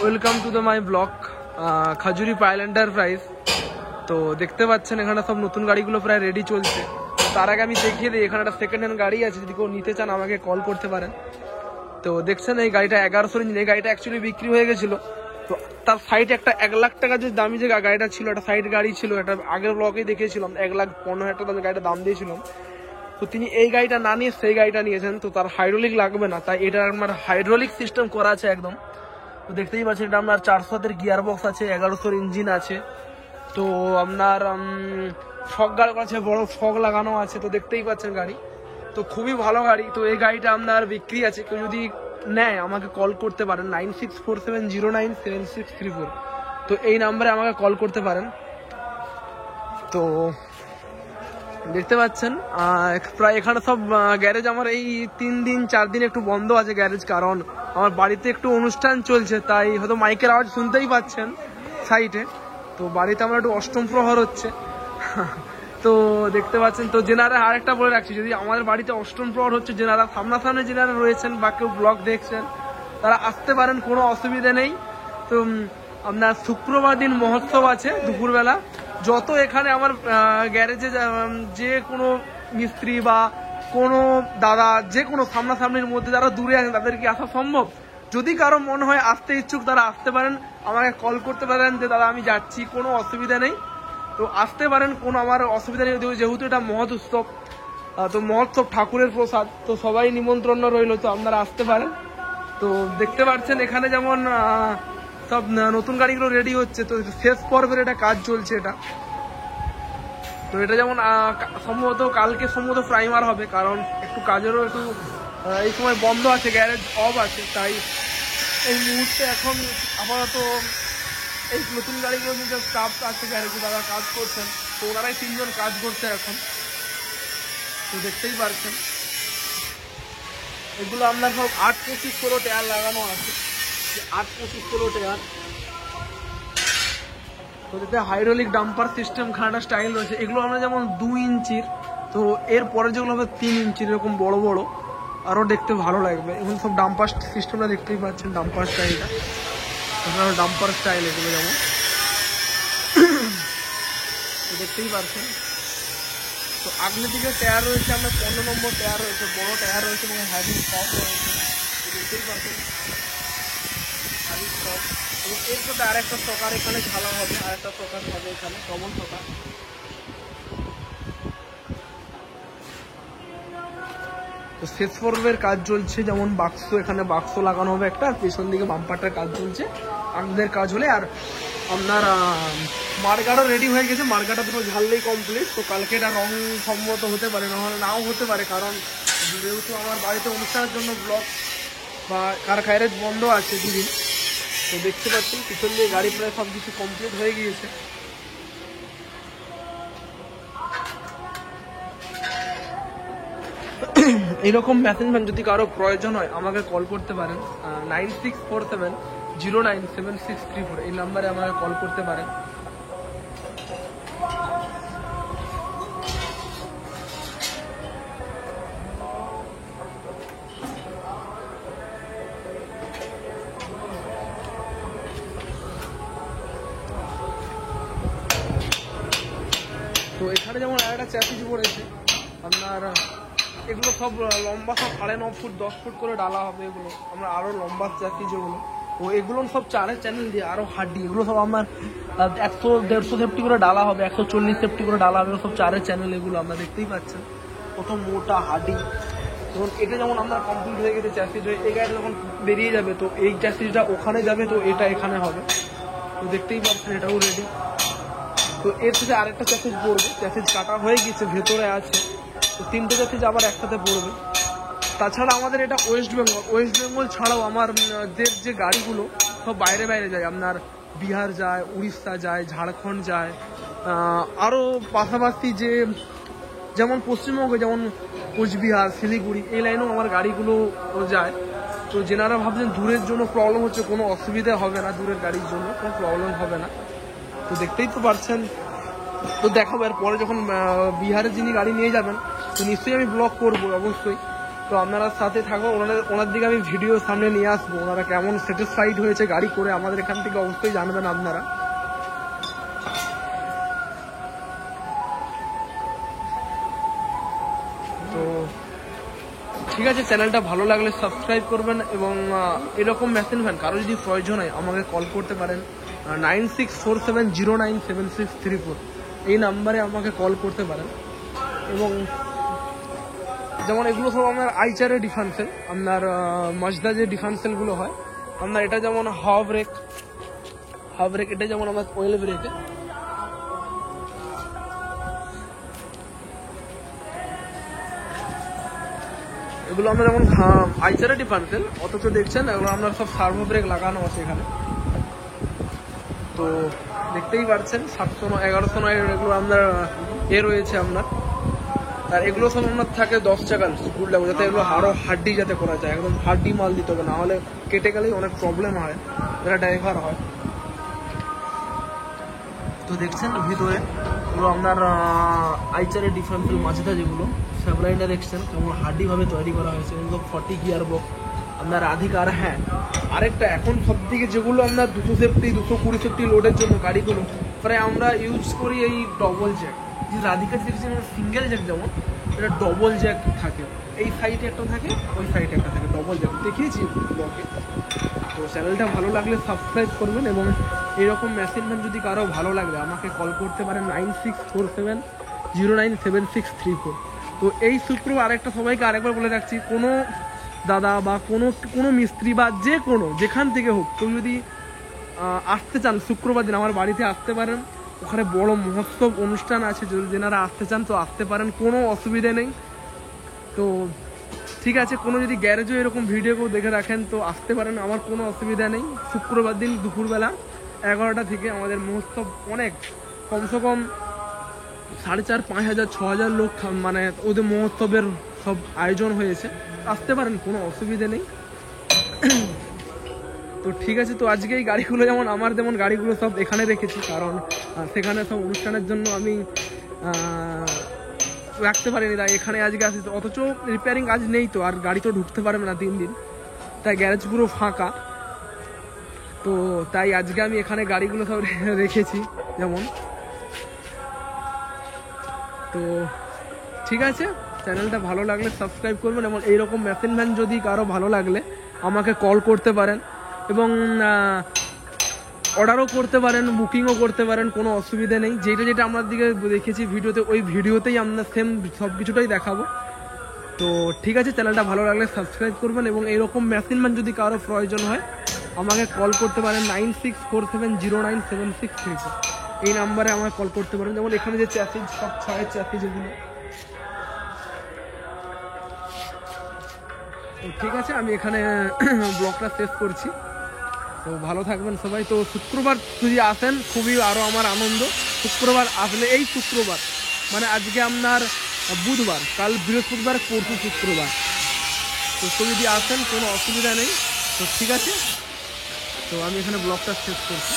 Welcome to the my blog Khajuri পাইল enterprise. তো দেখতে পাচ্ছেন এখানে সব নতুন গাড়িগুলো প্রায় রেডি চলছে। তার আগে আমি দেখিয়ে দিই, এখানে একটা সেকেন্ড হ্যান্ড গাড়ি আছে, যদি কেউ নিতে চান আমাকে কল করতে পারেন। তো দেখছেন এই গাড়িটা 1100 ইঞ্জিন, এই গাড়িটা অ্যাকচুয়ালি বিক্রি হয়ে গেছিলো। তো তার সাইডে একটা 1 লাখ টাকা যে দামি যে গাড়িটা ছিল, একটা সাইড গাড়ি ছিল, একটা আগের ব্লগেই দেখিয়েছিলাম 1,15,000 টাকা গাড়িটা দাম দিয়েছিলাম। তো তিনি এই গাড়িটা না নিয়ে সেই গাড়িটা নিয়েছেন। তো তার হাইড্রোলিক লাগবে না, তাই এটা আমার হাইড্রোলিক সিস্টেম করা আছে একদম। তো দেখতেই পাচ্ছেন এটা আপনার 400 গিয়ার বক্স আছে, 1100 ইঞ্জিন আছে। তো আপনার ফগ গার্ড আছে, বড় ফগ লাগানো আছে। তো দেখতেই পাচ্ছেন গাড়ি তো খুবই ভালো গাড়ি। তো এই গাড়িটা আপনার বিক্রি আছে, কেউ যদি নেয় আমাকে কল করতে পারেন 9647097634। তো এই নাম্বারে আমাকে কল করতে পারেন। তো দেখতে পাচ্ছেন প্রায় এখানে সব গ্যারেজ আমার এই 3-4 দিন একটু বন্ধ আছে গ্যারেজ, কারণ আমার বাড়িতে একটু অনুষ্ঠান চলছে, তাই হয়তো মাইকের আওয়াজ শুনতেই পাচ্ছেন সাইডে। তো বাড়িতে আমার একটু অষ্টম প্রহর হচ্ছে। তো দেখতে পাচ্ছেন। তো যেনারা আরেকটা বলে রাখছি, যদি আমাদের বাড়িতে অষ্টম প্রহর হচ্ছে, যেনারা সামনাসামনি যেনারা রয়েছেন বা কেউ ব্লগ দেখছেন তারা আসতে পারেন, কোনো অসুবিধা নেই। তো আপনার শুক্রবার দিন মহোৎসব আছে দুপুরবেলা। যত এখানে আমার গ্যারেজে যে কোনো মিস্ত্রি বা কোনো দাদা, যে কোনো সামনাসামনির মধ্যে যারা দূরে আছেন তাদের কি আসা সম্ভব? যদি কারো মনে হয় আসতে ইচ্ছুক তারা আসতে পারেন, আমাকে কল করতে পারেন যে দাদা আমি যাচ্ছি, কোনো অসুবিধা নেই। তো আসতে পারেন, কোনো আমার অসুবিধা নেই, যেহেতু এটা মহৎ উৎসব। তো মহোৎসব ঠাকুরের প্রসাদ, তো সবাই নিমন্ত্রণ রইল, তো আপনারা আসতে পারেন। তো দেখতে পাচ্ছেন এখানে যেমন সব নতুন গাড়িগুলো রেডি হচ্ছে। তো শেষ পর্বের এটা কাজ চলছে এটা। তো এটা যেমন সম্ভবত কালকে সম্ভবত প্রাইমার হবে, কারণ একটু কাজেরও একটু এই সময় বন্ধ আছে, গ্যারেজ অফ আছে। তাই এই মুহূর্তে এখন আপাতত এই নতুন গাড়িগুলো যে স্টাফ আছে গ্যারেজে তারা কাজ করছেন। তো ওনারাই 3 জন কাজ করছে এখন। তো দেখতেই পারছেন এগুলো আপনার সব 8-25 টায়ার লাগানো আছে, 8-25 টায়ার। তো যাতে হাইড্রোলিক ডাম্পার সিস্টেম খানাটা স্টাইল রয়েছে। এগুলো আমরা যেমন 2 ইঞ্চির, তো এর পরে যেগুলো হবে 3 ইঞ্চির, এরকম বড় বড়, আরও দেখতে ভালো লাগবে। এখন সব ডাম্পার সিস্টেমটা দেখতেই পাচ্ছেন, ডাম্পার স্টাইলটা, ডাম্পার স্টাইল এগুলো যেমন দেখতেই পাচ্ছেন। তো আগলের দিকে টায়ার রয়েছে আপনার 15 নম্বর টায়ার রয়েছে, বড় টায়ার রয়েছে এবং হ্যাভি স্টপ রয়েছে। দেখতেই পাচ্ছেন হ্যাভি স্টপ। এবং এর সাথে আরেকটা সকার এখানে ঝালা হবে, আরেকটা সকার হবে এখানে, কমন সকার। তো শেষ পর্বের কাজ চলছে, যেমন বাক্স, এখানে বাক্স লাগানো হবে একটা, পেছন দিকে বাম্পারটার কাজ চলছে, আগদের কাজ হলে। আর আপনার মার্গাটা রেডি হয়ে গেছে, মার্গাটা পুরো ঝাললেই কমপ্লিট। তো কালকে এটা রং সম্মত হতে পারে, নাহলে নাও হতে পারে, কারণ যেহেতু আমার বাড়িতে অনুষ্ঠানের জন্য ব্লক বা কার গ্যারেজ বন্ধ আছে 2 দিন। তো দেখতে পাচ্ছেন পিছন দিয়ে গাড়ি প্রায় সব কিছু কমপ্লিট হয়ে গিয়েছে। এইরকম মেশিন ভ্যান যদি কারো প্রয়োজন হয় আমাকে কল করতে পারেন 9647097634, এই নাম্বারে আমাকে কল করতে পারেন। তো এখানে যেমন আরেকটা চ্যাসিজ পড়েছে আপনার, এগুলো সব লম্বা, সব 9.5 ফুট 10 ফুট করে ডালা হবে। এগুলো আমরা আরো লম্বা চ্যাসিজ যেগুলো, তো এগুলো সব 4 চ্যানেল দিয়ে আরো হাড্ডি, এগুলো সব আমার 100-150 সেফটি করে ডালা হবে, 140 সেফটি করে ডালা হবে, সব 4 চ্যানেল। এগুলো আমরা দেখতেই পাচ্ছেন কত মোটা হাড্ডি। তখন এটা যেমন আমরা কমপ্লিট হয়ে গেছে চ্যাসিজ হয়ে, এই গাড়ি যখন বেরিয়ে যাবে তো এই চ্যাসিজটা ওখানে যাবে, তো এটা এখানে হবে। তো দেখতেই পাচ্ছেন এটাও রেডি। তো এর সাথে আরেকটা চ্যাসিজ পড়বে, চ্যাসিজ কাটা হয়ে গেছে, ভেতরে আছে। তো 3টে চ্যাসিজ আবার একসাথে পড়বে। তাছাড়া আমাদের এটা ওয়েস্ট বেঙ্গল ছাড়াও আমার যে গাড়িগুলো সব বাইরে বাইরে যায়, আপনার বিহার যায়, উড়িষ্যা যায়, ঝাড়খণ্ড যায়, আরও পাশাপাশি যে যেমন পশ্চিমবঙ্গে যেমন কোচবিহার, শিলিগুড়ি, এই লাইনেও আমার গাড়িগুলো যায়। তো যেনারা ভাবছেন দূরের জন্য প্রবলেম হচ্ছে, কোনো অসুবিধা হবে না, দূরের গাড়ির জন্য কোনো প্রবলেম হবে না। তো দেখতেই তো পারছেন। তো দেখাবো এর পরে যখন বিহারে যিনি গাড়ি নিয়ে যাবেন, তো নিশ্চয়ই আমি ব্লগ করবো অবশ্যই। তো আপনারা সাথে থাকুন, ওনার দিকে আমি ভিডিও সামনে নিয়ে আসবো, ওনারা কেমন স্যাটিসফাইড হয়েছে গাড়ি করে আমাদের এখান থেকে অবশ্যই জানবেন আপনারা। তো ঠিক আছে, চ্যানেলটা ভালো লাগলে সাবস্ক্রাইব করবেন এবং এরকম মেশিন ভ্যান কারো যদি প্রয়োজন হয় আমাকে কল করতে পারেন 9647097634 এই নাম্বারে আমাকে কল করতে পারেন। এবং যেমন এগুলো সব আপনার আইচারের ডিফারেন্সেল, আপনার মাজদা যে ডিফারেন্সেলগুলো হয় আপনার, এটা যেমন হাওয়া ব্রেক, এটা যেমন আমার ওয়েল ব্রেকে, এগুলো আমরা যেমন আইচারের ডিফারেন্সেল, অথচ দেখছেন এগুলো আপনার সব সার্ভো ব্রেক লাগানো আছে এখানে। তো দেখতেই পাচ্ছেন 700-1100 এগুলো আপনার রয়েছে আপনার। আর এগুলো সব আপনার থাকে 10 চাকার স্কুল লাগবে, যাতে এগুলো আরো হাড্ডি যাতে করা যায়, একদম হাড্ডি মাল দিতে হবে, না হলে কেটে গেলেই অনেক প্রবলেম হয় যারা ড্রাইভার হয়। তো দেখছেন ভিতরে এগুলো আপনার আইচারের ডিফারেন্সিয়াল মাজদা যেগুলো ফেব্রাইনটা দেখছেন কেমন হাড্ডি ভাবে তৈরি করা হয়েছে, এগুলো 40 গিয়ার বক্স আপনার আধিকার। হ্যাঁ, আরেকটা এখন সব দিকে যেগুলো আপনার 200 সেফটি 220 সেফটি লোডের জন্য গাড়িগুলো প্রায় আমরা ইউজ করি এই ডবল জ্যাক, যে রাধিকার দেখছেন সিঙ্গেল জ্যাক, যেমন এটা ডবল জ্যাক থাকে, এই সাইডে একটা থাকে ওই সাইডে একটা থাকে, ডবল জ্যাক দেখিয়েছি ব্লগে। তো চ্যানেলটা ভালো লাগলে সাবস্ক্রাইব করবেন এবং এইরকম মেশিন ভ্যান যদি কারো ভালো লাগলে আমাকে কল করতে পারেন 9647097634। তো এই শুক্রবার আরেকটা সবাইকে আরেকবার বলে রাখছি, কোনো দাদা বা কোনো মিস্ত্রি বা যে কোনো যেখান থেকে হোক কেউ যদি আসতে চান শুক্রবার দিন আমার বাড়িতে আসতে পারেন, ওখানে বড় মহোৎসব অনুষ্ঠান আছে, যদি যেনারা আসতে চান তো আসতে পারেন, কোনো অসুবিধে নেই। তো ঠিক আছে, কোনো যদি গ্যারেজও এরকম ভিডিও কেউ দেখে রাখেন তো আসতে পারেন, আমার কোনো অসুবিধা নেই। শুক্রবার দিন দুপুরবেলা 11টা থেকে আমাদের মহোৎসব, অনেক কমসে কম 4500-5000 লোক মানে ওদের মহোৎসবের সব আয়োজন হয়েছে, আসতে পারেন, কোনো অসুবিধে নেই। তো ঠিক আছে, তো আজকে এই গাড়িগুলো যেমন আমার যেমন গাড়িগুলো সব এখানে রেখেছি, কারণ সেখানে সব অনুষ্ঠানের জন্য আমি রাখতে পারিনি, তাই এখানে আজকে আসি। অথচ রিপেয়ারিং কাজ নেই তো, আর গাড়ি তো ঢুকতে পারবে না 3 দিন, তাই গ্যারেজ পুরো ফাঁকা। তো তাই আজকে আমি এখানে গাড়িগুলো সব রেখেছি যেমন। তো ঠিক আছে, চ্যানেলটা ভালো লাগলে সাবস্ক্রাইব করবেন এবং এইরকম মেশিন ভ্যান যদি কারো ভালো লাগলে আমাকে কল করতে পারেন এবং অর্ডারও করতে পারেন, বুকিংও করতে পারেন, কোনো অসুবিধা নেই। যেটা আমার দিকে দেখেছি ভিডিওতে, ওই ভিডিওতেই আমরা সেম সব কিছুটাই দেখাবো। তো ঠিক আছে, চ্যানেলটা ভালো লাগলে সাবস্ক্রাইব করবেন এবং এইরকম মেশিন ভ্যান যদি কারো প্রয়োজন হয় আমাকে কল করতে পারেন 9647097634 এই নাম্বারে আমাকে কল করতে পারেন। যেমন এখানে যে চ্যাসিজ, সব ছয়ের চ্যাসিজ এগুলো। তো ঠিক আছে, আমি এখানে ব্লগটা শেষ করছি। তো ভালো থাকবেন সবাই। তো শুক্রবার যদি আসেন খুবই আরও আমার আনন্দ। শুক্রবার আসলে, এই শুক্রবার মানে আজকে আপনার বুধবার, কাল বৃহস্পতিবার, পরশু শুক্রবার, তো যদি আসেন কোনো অসুবিধা নেই। তো ঠিক আছে, তো আমি এখানে ব্লগটা শেষ করছি।